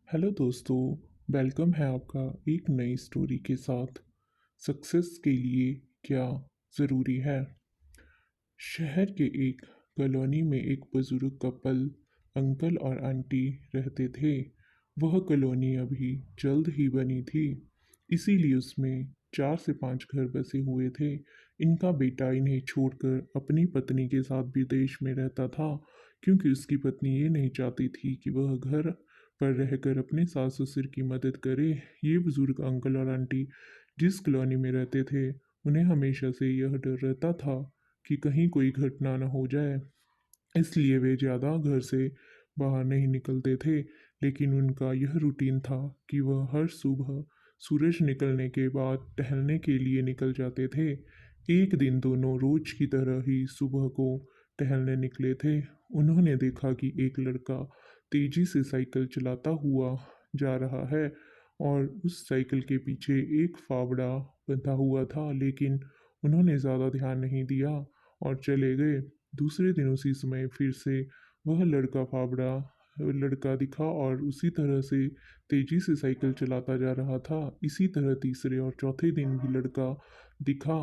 Hello दोस्तों। Welcome है आपका एक नई स्टोरी के साथ। सक्सेस के लिए क्या ज़रूरी है। शहर के एक कॉलोनी में एक बुजुर्ग कपल अंकल और आंटी रहते थे। वह कॉलोनी अभी जल्द ही बनी थी, इसीलिए उसमें 4 से 5 घर बसे हुए थे। इनका बेटा इन्हें छोड़कर अपनी पत्नी के साथ विदेश में रहता था, क्योंकि उसकी पत्नी ये नहीं चाहती थी कि वह घर पर रहकर अपने सास ससुर की मदद करे। ये बुजुर्ग अंकल और आंटी जिस कॉलोनी में रहते थे, उन्हें हमेशा से यह डर रहता था कि कहीं कोई घटना न हो जाए, इसलिए वे ज़्यादा घर से बाहर नहीं निकलते थे। लेकिन उनका यह रूटीन था कि वह हर सुबह सूरज निकलने के बाद टहलने के लिए निकल जाते थे। एक दिन दोनों रोज की तरह ही सुबह को टहलने निकले थे। उन्होंने देखा कि एक लड़का तेजी से साइकिल चलाता हुआ जा रहा है और उस साइकिल के पीछे एक फावड़ा बंधा हुआ था, लेकिन उन्होंने ज़्यादा ध्यान नहीं दिया और चले गए। दूसरे दिन उसी समय फिर से वह लड़का दिखा और उसी तरह से तेजी से साइकिल चलाता जा रहा था। इसी तरह तीसरे और चौथे दिन भी लड़का दिखा।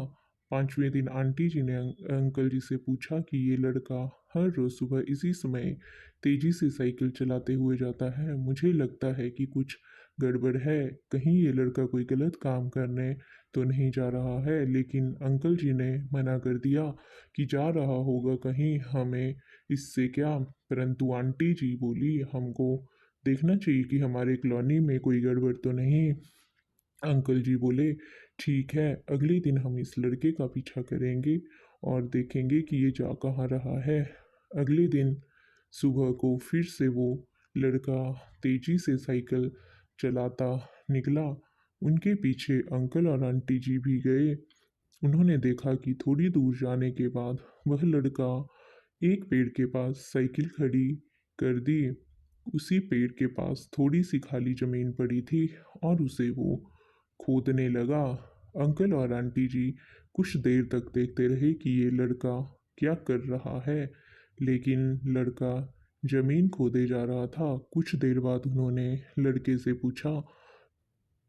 पांचवें दिन आंटी जी ने अंकल जी से पूछा कि ये लड़का हर रोज़ सुबह इसी समय तेजी से साइकिल चलाते हुए जाता है। मुझे लगता है कि कुछ गड़बड़ है, कहीं ये लड़का कोई गलत काम करने तो नहीं जा रहा है। लेकिन अंकल जी ने मना कर दिया कि जा रहा होगा कहीं, हमें इससे क्या। परंतु आंटी जी बोली, हमको देखना चाहिए कि हमारे कॉलोनी में कोई गड़बड़ तो नहीं। अंकल जी बोले, ठीक है, अगले दिन हम इस लड़के का पीछा करेंगे और देखेंगे कि ये जा कहाँ रहा है। अगले दिन सुबह को फिर से वो लड़का तेजी से साइकिल चलाता निकला। उनके पीछे अंकल और आंटी जी भी गए। उन्होंने देखा कि थोड़ी दूर जाने के बाद वह लड़का एक पेड़ के पास साइकिल खड़ी कर दी। उसी पेड़ के पास थोड़ी सी खाली जमीन पड़ी थी और उसे वो खोदने लगा। अंकल और आंटी जी कुछ देर तक देखते रहे कि ये लड़का क्या कर रहा है, लेकिन लड़का जमीन खोदे जा रहा था। कुछ देर बाद उन्होंने लड़के से पूछा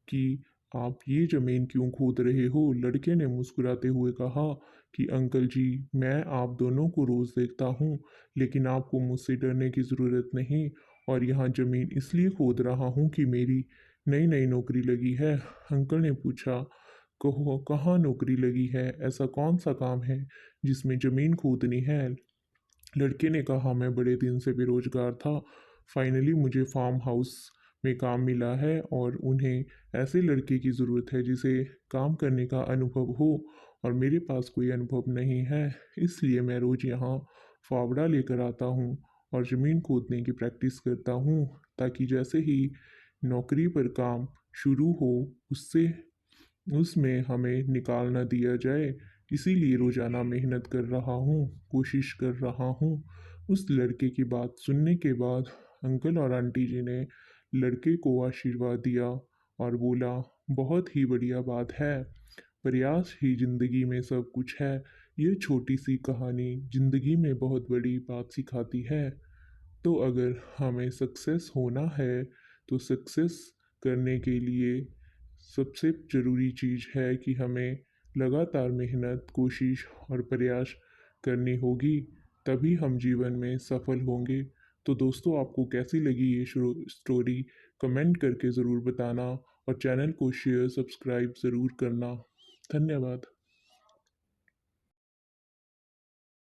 कि आप ये ज़मीन क्यों खोद रहे हो? लड़के ने मुस्कुराते हुए कहा कि अंकल जी, मैं आप दोनों को रोज़ देखता हूँ, लेकिन आपको मुझसे डरने की ज़रूरत नहीं। और यहाँ ज़मीन इसलिए खोद रहा हूँ कि मेरी नई नई नौकरी लगी है। अंकल ने पूछा, कहो कहाँ नौकरी लगी है? ऐसा कौन सा काम है जिसमें ज़मीन खोदनी है? लड़के ने कहा, मैं बड़े दिन से बेरोजगार था, फाइनली मुझे फार्म हाउस में काम मिला है और उन्हें ऐसे लड़के की ज़रूरत है जिसे काम करने का अनुभव हो, और मेरे पास कोई अनुभव नहीं है। इसलिए मैं रोज़ यहाँ फावड़ा लेकर आता हूँ और ज़मीन खोदने की प्रैक्टिस करता हूँ, ताकि जैसे ही नौकरी पर काम शुरू हो उससे उसमें हमें निकाल ना दिया जाए। इसीलिए रोज़ाना मेहनत कर रहा हूँ, कोशिश कर रहा हूँ। उस लड़के की बात सुनने के बाद अंकल और आंटी जी ने लड़के को आशीर्वाद दिया और बोला, बहुत ही बढ़िया बात है, प्रयास ही जिंदगी में सब कुछ है। ये छोटी सी कहानी जिंदगी में बहुत बड़ी बात सिखाती है। तो अगर हमें सक्सेस होना है, तो सक्सेस करने के लिए सबसे ज़रूरी चीज़ है कि हमें लगातार मेहनत, कोशिश और प्रयास करनी होगी, तभी हम जीवन में सफल होंगे। तो दोस्तों, आपको कैसी लगी ये स्टोरी, कमेंट करके ज़रूर बताना और चैनल को शेयर सब्सक्राइब ज़रूर करना। धन्यवाद।